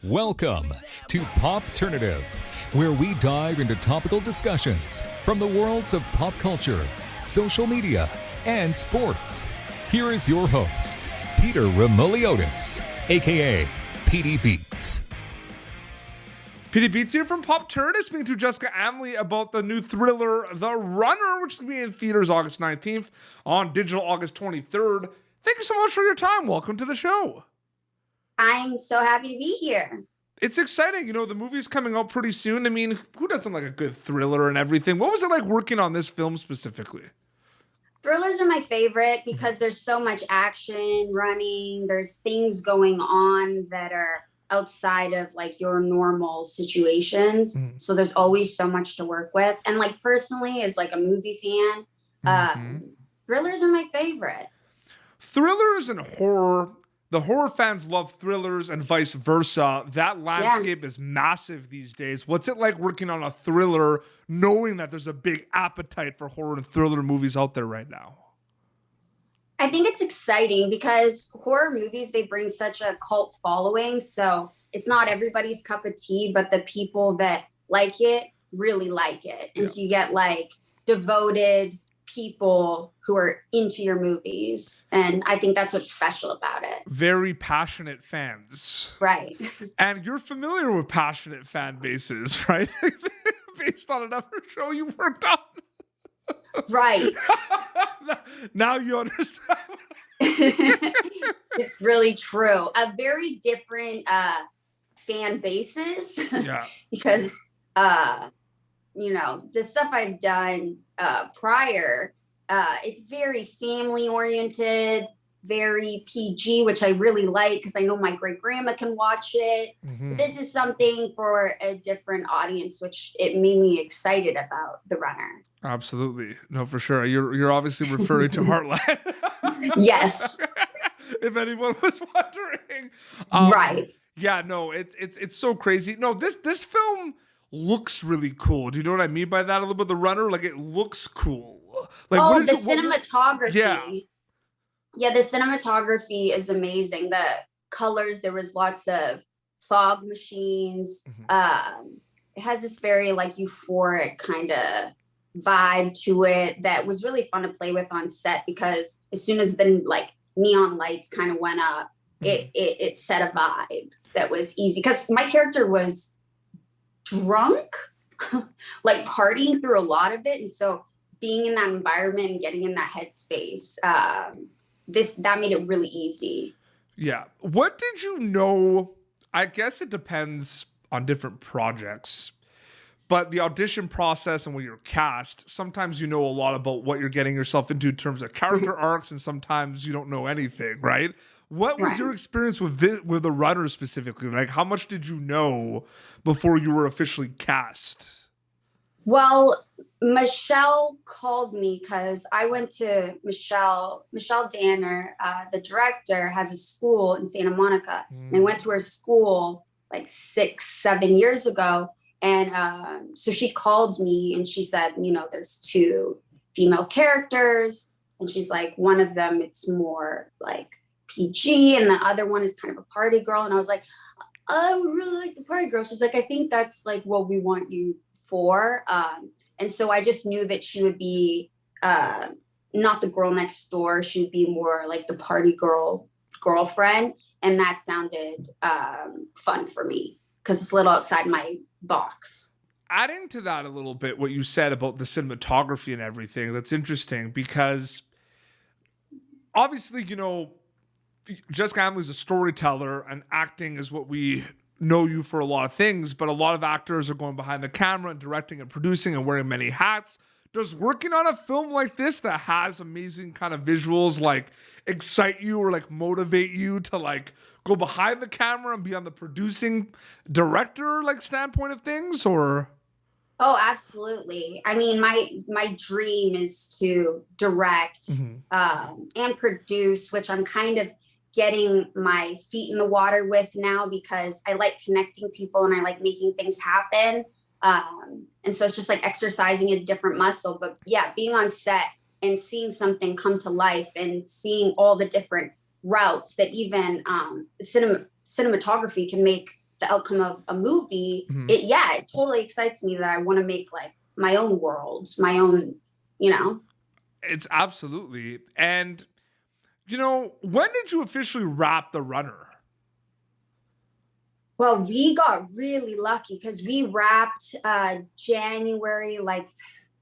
Welcome to Popternative, where we dive into topical discussions from the worlds of pop culture, social media, and sports. Here is your host, Peter Remoliotis, aka PD Beats. PD Beats here from Popternative, speaking to Jessica Amlee about the new thriller, The Runner, which is going to be in theaters August 19th, on digital August 23rd. Thank you so much for your time. Welcome to the show. I'm so happy to be here. It's exciting. You know, the movie's coming out pretty soon. I mean, who doesn't like a good thriller and everything? What was it like working on this film specifically? Thrillers are my favorite because there's so much action, running, there's things going on that are outside of like your normal situations. So there's always so much to work with. And like personally, as like a movie fan, thrillers are my favorite. Thrillers and horror. The horror fans love thrillers and vice versa. That landscape is massive these days. What's it like working on a thriller, knowing that there's a big appetite for horror and thriller movies out there right now? I think it's exciting because horror movies, they bring such a cult following. So it's not everybody's cup of tea, but the people that like it really like it. And so you get like devoted people who are into your movies. And I think that's what's special about it. Very passionate fans. Right. And you're familiar with passionate fan bases, right? Based on another show you worked on. Right. Now you understand. It's really true. A very different fan bases. Yeah. Because you know, the stuff I've done prior, it's very family oriented, very PG, which I really like because I know my great grandma can watch it. This is something for a different audience, which it made me excited about The Runner. Absolutely. No, for sure. You're obviously referring to Heartland. Yes. If anyone was wondering. Right. Yeah, no, it's so crazy. No, this film looks really cool. Do you know what I mean by that? A little bit, The Runner, like it looks cool. Like cinematography. Yeah, the cinematography is amazing. The colors, there was lots of fog machines. It has this very like euphoric kind of vibe to it that was really fun to play with on set because as soon as the like neon lights kind of went up, it set a vibe that was easy. Because my character was drunk, like partying through a lot of it, and so being in that environment and getting in that headspace, that made it really easy. Yeah. What did you know? I guess it depends on different projects, but the audition process and when you're cast, sometimes you know a lot about what you're getting yourself into in terms of character arcs, and sometimes you don't know anything, right? What was your experience with The Runner specifically? Like, how much did you know before you were officially cast? Well, Michelle called me because I went to Michelle Danner, the director, has a school in Santa Monica. And I went to her school like 6-7 years ago. And so she called me and she said, you know, there's 2 female characters. And she's like, one of them, it's more like PG, and the other one is kind of a party girl. And I was like, I would really like the party girl. She's like, I think that's like what we want you for. And so I just knew that she would be not the girl next door. She would be more like the party girlfriend. And that sounded fun for me because it's a little outside my box. Adding to that a little bit, what you said about the cinematography and everything, that's interesting because obviously, you know, Jessica Amlee is a storyteller and acting is what we know you for a lot of things, but a lot of actors are going behind the camera and directing and producing and wearing many hats. Does working on a film like this that has amazing kind of visuals like excite you or like motivate you to like go behind the camera and be on the producing director like standpoint of things, or? Oh, absolutely. I mean, my dream is to direct and produce, which I'm kind of getting my feet in the water with now because I like connecting people and I like making things happen. And so it's just like exercising a different muscle. But yeah, being on set and seeing something come to life and seeing all the different routes that even cinematography can make the outcome of a movie, it totally excites me that I want to make like my own world, my own, you know. It's absolutely. And, you know, when did you officially wrap The Runner? Well, we got really lucky because we wrapped January, like,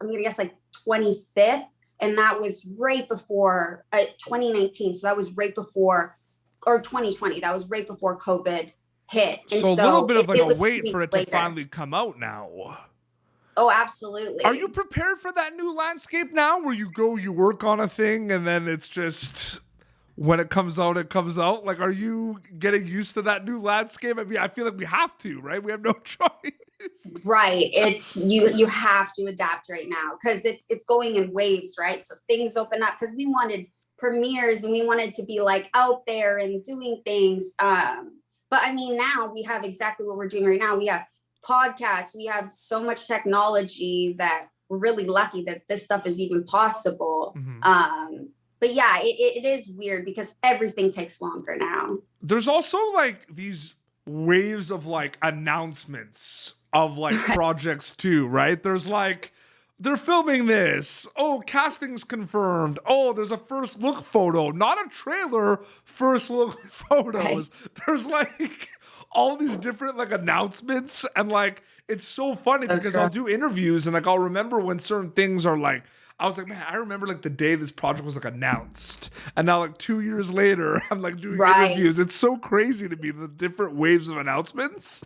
I'm going to guess like 25th. And that was right before 2019. So that was right before, or 2020. That was right before COVID hit. And so a little bit of like a wait for it to finally come out now. Oh, absolutely. Are you prepared for that new landscape now where you go, you work on a thing and then it's just when it comes out, it comes out? Like, are you getting used to that new landscape? I mean, I feel like we have to, right? We have no choice. Right. It's you have to adapt right now because it's going in waves, right? So things open up because we wanted premieres and we wanted to be like out there and doing things. But I mean, now we have exactly what we're doing right now. We have podcasts. We have so much technology that we're really lucky that this stuff is even possible. But yeah, it is weird because everything takes longer now. There's also like these waves of like announcements of like projects too, right? There's like, they're filming this. Oh, casting's confirmed. Oh, there's a first look photo, not a trailer, first look photos. There's like all these different like announcements. And like, it's so funny because I'll do interviews and like, I'll remember when certain things are like, I was like, man, I remember like the day this project was like announced. And now like 2 years later, I'm like doing interviews. It's so crazy to me, the different waves of announcements.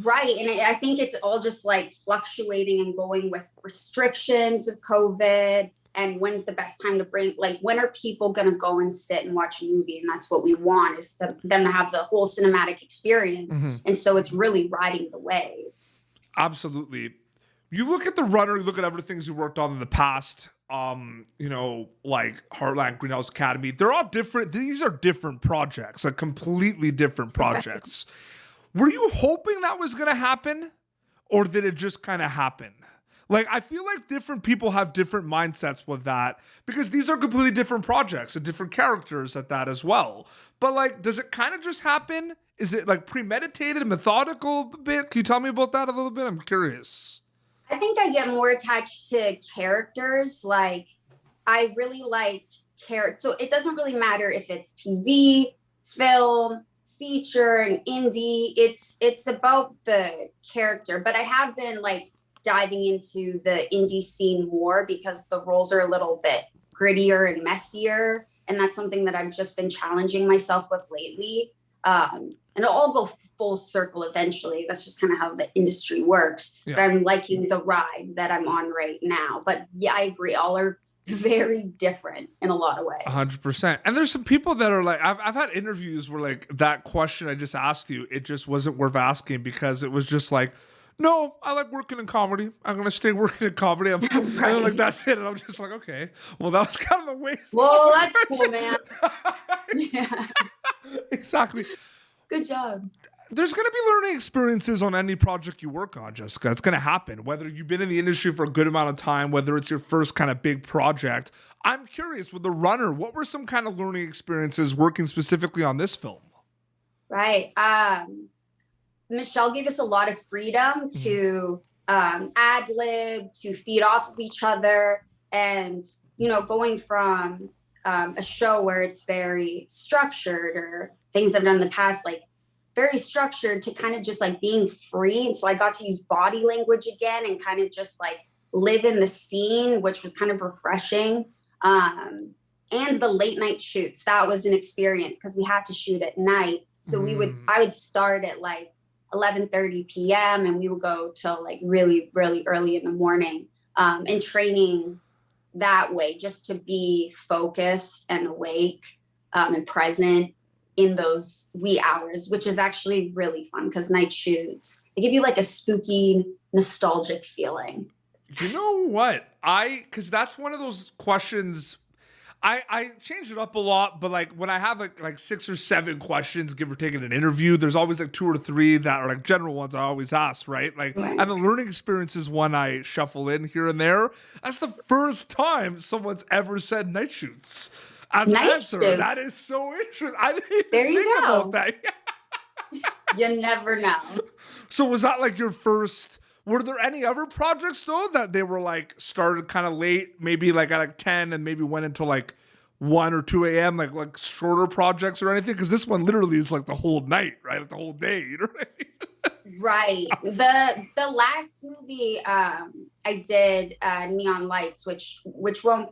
Right. And I think it's all just like fluctuating and going with restrictions of COVID and when's the best time to bring, like, when are people going to go and sit and watch a movie? And that's what we want is them to have the whole cinematic experience. And so it's really riding the wave. Absolutely. You look at The Runner, you look at other things you worked on in the past, you know, like Heartland, Greenhouse Academy. They're all different. These are different projects, like completely different projects. Were you hoping that was going to happen or did it just kind of happen? Like, I feel like different people have different mindsets with that because these are completely different projects and different characters at that as well. But like, does it kind of just happen? Is it like premeditated, methodical a bit? Can you tell me about that a little bit? I'm curious. I think I get more attached to characters. Like, I really like characters. So it doesn't really matter if it's TV, film, feature, and indie. It's about the character. But I have been like diving into the indie scene more because the roles are a little bit grittier and messier. And that's something that I've just been challenging myself with lately. And it'll all go full circle eventually. That's just kind of how the industry works. Yeah. But I'm liking the ride that I'm on right now. But yeah, I agree. All are very different in a lot of ways. 100%. And there's some people that are like, I've had interviews where like that question I just asked you, it just wasn't worth asking because it was just like, no, I like working in comedy. I'm going to stay working in comedy. And then like, that's it. And I'm just like, okay, well, that was kind of a waste. Well, that's cool, man. Yeah. Exactly. Good job. There's going to be learning experiences on any project you work on, Jessica. It's going to happen. Whether you've been in the industry for a good amount of time, whether it's your first kind of big project. I'm curious, with The Runner, what were some kind of learning experiences working specifically on this film? Right. Michelle gave us a lot of freedom to ad-lib, to feed off of each other. And, you know, going from a show where it's very structured or things I've done in the past, like very structured, to kind of just like being free. And so I got to use body language again and kind of just like live in the scene, which was kind of refreshing. And the late night shoots, that was an experience because we had to shoot at night. So I would start at like 11:30 p.m. and we would go till like really, really early in the morning, and training that way just to be focused and awake and present in those wee hours, which is actually really fun because night shoots, they give you like a spooky, nostalgic feeling. You know what? Because that's one of those questions. I change it up a lot, but like when I have like 6 or 7 questions, give or take, in an interview, there's always like 2 or 3 that are like general ones I always ask, right? Like, and the learning experience is one I shuffle in here and there. That's the first time someone's ever said night shoots as an answer. That is so interesting. I didn't even think about that. You never know. So was that like your first? Were there any other projects though that they were like started kind of late, maybe like at like 10 and maybe went until like 1 or 2 a.m. like shorter projects or anything? Because this one literally is like the whole night, right? Like the whole day. You know what I mean? Right. The last movie I did, Neon Lights, which won't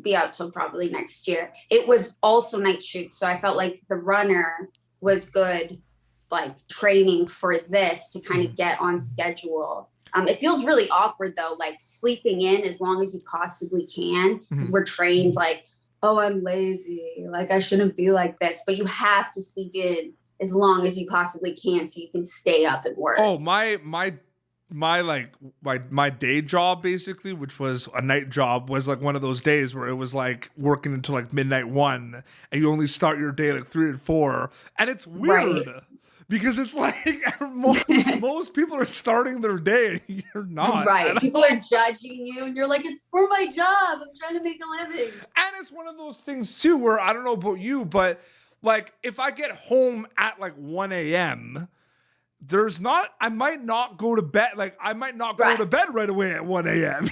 be out till probably next year. It was also night shoots, so I felt like the runner was good, like training for this to kind of get on schedule. It feels really awkward though, like sleeping in as long as you possibly can, because we're trained like, oh, I'm lazy, like I shouldn't be like this, but you have to sleep in as long as you possibly can so you can stay up and work. Oh, my day job basically, which was a night job, was like one of those days where it was like working until like midnight 1 and you only start your day like 3 and 4, and it's weird. Right. Because it's like most people are starting their day and you're not. Right. People are judging you and you're like, it's for my job. I'm trying to make a living. And it's one of those things too where I don't know about you, but like if I get home at like 1 a.m., I might not go to bed. Like I might not go to bed right away at 1 a.m.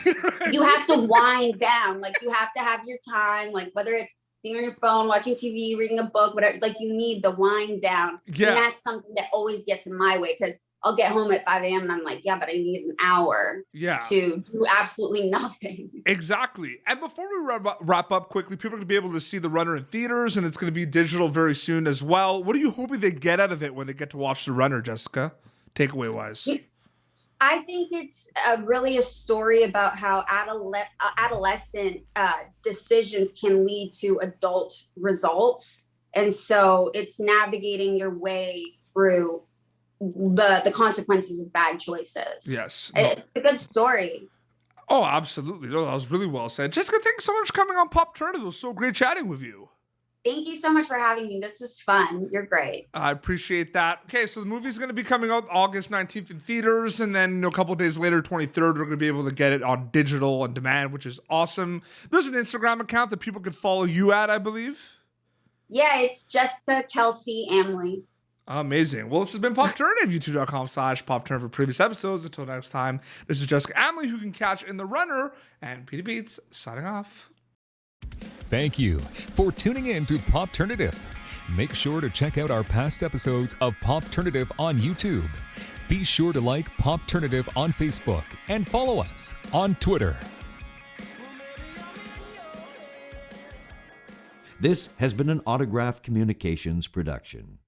You have to wind down. Like you have to have your time, like whether it's being on your phone, watching TV, reading a book, whatever, like you need the wind down. Yeah. And that's something that always gets in my way because I'll get home at 5 a.m. and I'm like, yeah, but I need an hour to do absolutely nothing. Exactly. And before we wrap up quickly, people are going to be able to see The Runner in theaters and it's going to be digital very soon as well. What are you hoping they get out of it when they get to watch The Runner, Jessica? Takeaway wise. I think it's really a story about how adolescent decisions can lead to adult results. And so it's navigating your way through the consequences of bad choices. Yes. It's a good story. Oh, absolutely. No, that was really well said. Jessica, thanks so much for coming on Pop Turner. It was so great chatting with you. Thank you so much for having me. This was fun. You're great. I appreciate that. Okay, so the movie's going to be coming out August 19th in theaters, and then a couple days later, 23rd, we're going to be able to get it on digital on demand, which is awesome. There's an Instagram account that people can follow you at, I believe. Yeah, it's Jessica Kelsey Amlee. Amazing. Well, this has been Pop Turner, youtube.com/Pop Turner for previous episodes. Until next time, this is Jessica Amlee, who can catch in The Runner, and Peter Beats signing off. Thank you for tuning in to Popternative. Make sure to check out our past episodes of Popternative on YouTube. Be sure to like Popternative on Facebook and follow us on Twitter. This has been an Autograph Communications production.